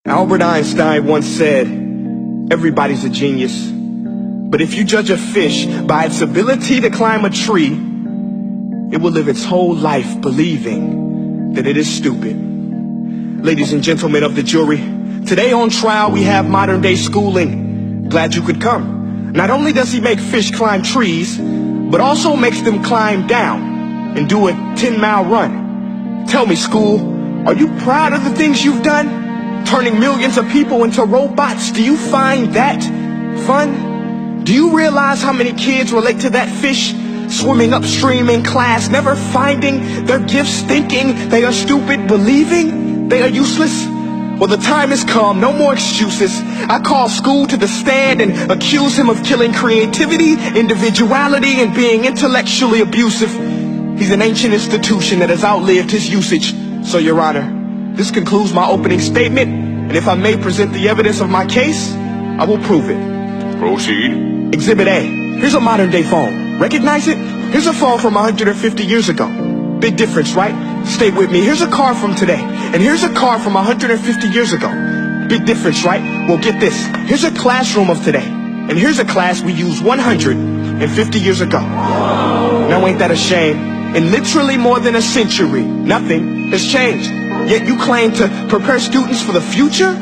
Albert Einstein once said, everybody's a genius, but if you judge a fish by its ability to climb a tree, it will live its whole life believing that it is stupid. Ladies and gentlemen of the jury, today on trial we have modern day schooling. Glad you could come. Not only does he make fish climb trees, but also makes them climb down and do a 10-mile run. Tell me, school, are you proud of the things you've done? Turning millions of people into robots, do you find that fun? Do you realize how many kids relate to that fish swimming upstream in class, never finding their gifts, thinking they are stupid, believing they are useless? Well, the time has come, no more excuses. I call school to the stand and accuse him of killing creativity, individuality, and being intellectually abusive. He's an ancient institution that has outlived his usage. So, Your Honor, this concludes my opening statement, and if I may present the evidence of my case, I will prove it. Proceed. Exhibit A. Here's a modern day phone. Recognize it? Here's a phone from 150 years ago. Big difference, right? Stay with me. Here's a car from today, and here's a car from 150 years ago. Big difference, right? Well, get this. Here's a classroom of today, and here's a class we used 150 years ago. Now ain't that a shame? In literally more than a century, nothing has changed. Yet you claim to prepare students for the future?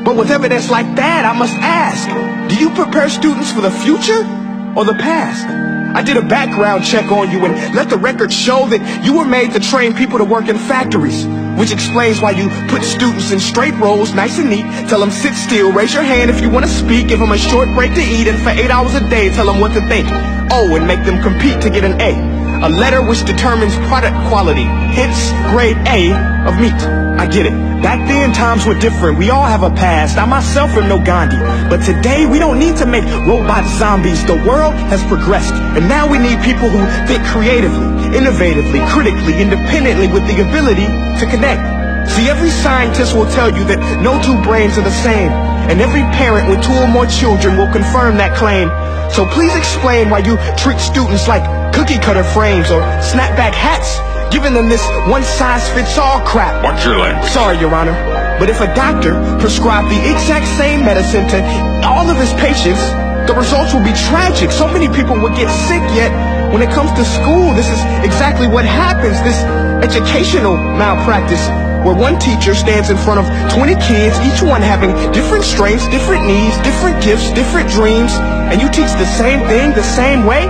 But with evidence like that, I must ask, do you prepare students for the future or the past? I did a background check on you and let the record show that you were made to train people to work in factories, which explains why you put students in straight rows, nice and neat, tell them sit still, raise your hand if you want to speak, give them a short break to eat, and for 8 hours a day tell them what to think. Oh, and make them compete to get an A letter which determines product quality, hence grade A of meat. I get it. Back then, times were different. We all have a past. I myself am no Gandhi. But today, we don't need to make robot zombies. The world has progressed. And now we need people who think creatively, innovatively, critically, independently, with the ability to connect. See, every scientist will tell you that no two brains are the same. And every parent with 2 or more children will confirm that claim. So please explain why you treat students like cookie cutter frames or snapback hats, giving them this one-size-fits-all crap. Watch your language. Sorry, Your Honor, but if a doctor prescribed the exact same medicine to all of his patients, the results will be tragic. So many people would get sick, yet when it comes to school, this is exactly what happens, this educational malpractice, where one teacher stands in front of 20 kids, each one having different strengths, different needs, different gifts, different dreams, and you teach the same thing the same way?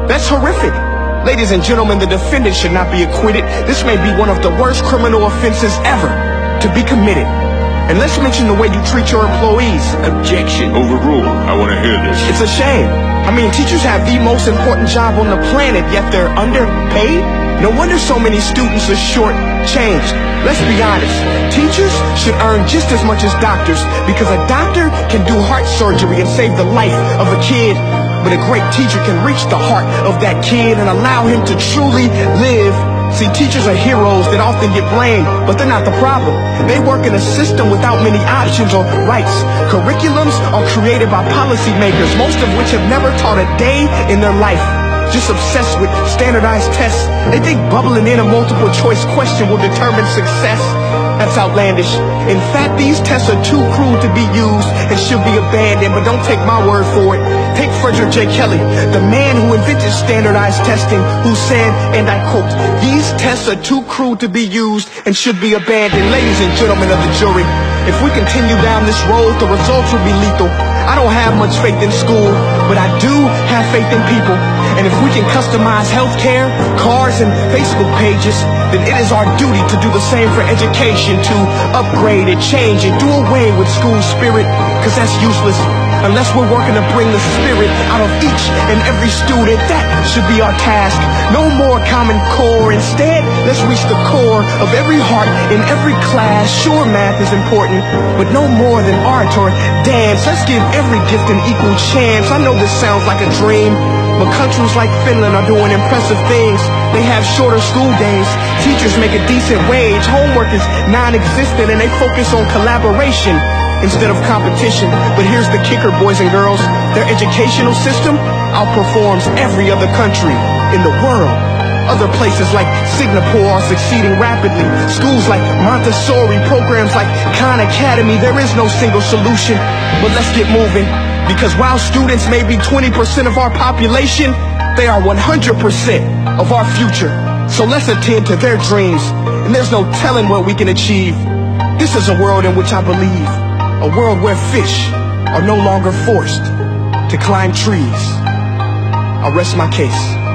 That's horrific. Ladies and gentlemen, the defendant should not be acquitted. This may be one of the worst criminal offenses ever to be committed. And let's mention the way you treat your employees. Objection. Overruled. I want to hear this. It's a shame. I mean, teachers have the most important job on the planet, yet they're underpaid? No wonder so many students are short-changed. Let's be honest. Teachers should earn just as much as doctors, because a doctor can do heart surgery and save the life of a kid. But a great teacher can reach the heart of that kid and allow him to truly live. See, teachers are heroes that often get blamed, but they're not the problem. They work in a system without many options or rights. Curriculums are created by policymakers, most of which have never taught a day in their life. Just obsessed with standardized tests. They think bubbling in a multiple choice question will determine success. That's outlandish. In fact, these tests are too cruel to be used and should be abandoned, but don't take my word for it. Take Frederick J. Kelly, the man who invented standardized testing, who said, and I quote, "These tests are too cruel to be used and should be abandoned." Ladies and gentlemen of the jury, if we continue down this road, the results will be lethal. I don't have much faith in school, but I do have faith in people. And if we can customize healthcare, cars, and Facebook pages, then it is our duty to do the same for education, to upgrade and change and do away with school spirit, because that's useless. Unless we're working to bring the spirit out of each and every student, that should be our task. No more Common Core. Instead, let's reach the core of every heart in every class. Sure, math is important, but no more than art or dance. Let's give every gift an equal chance. I know this sounds like a dream, but countries like Finland are doing impressive things. They have shorter school days, teachers make a decent wage, homework is non-existent, and they focus on collaboration instead of competition. But here's the kicker, boys and girls. Their educational system outperforms every other country in the world. Other places like Singapore are succeeding rapidly. Schools like Montessori, programs like Khan Academy. There is no single solution, but let's get moving. Because while students may be 20% of our population, they are 100% of our future. So let's attend to their dreams, and there's no telling what we can achieve. This is a world in which I believe, a world where fish are no longer forced to climb trees. I'll rest my case.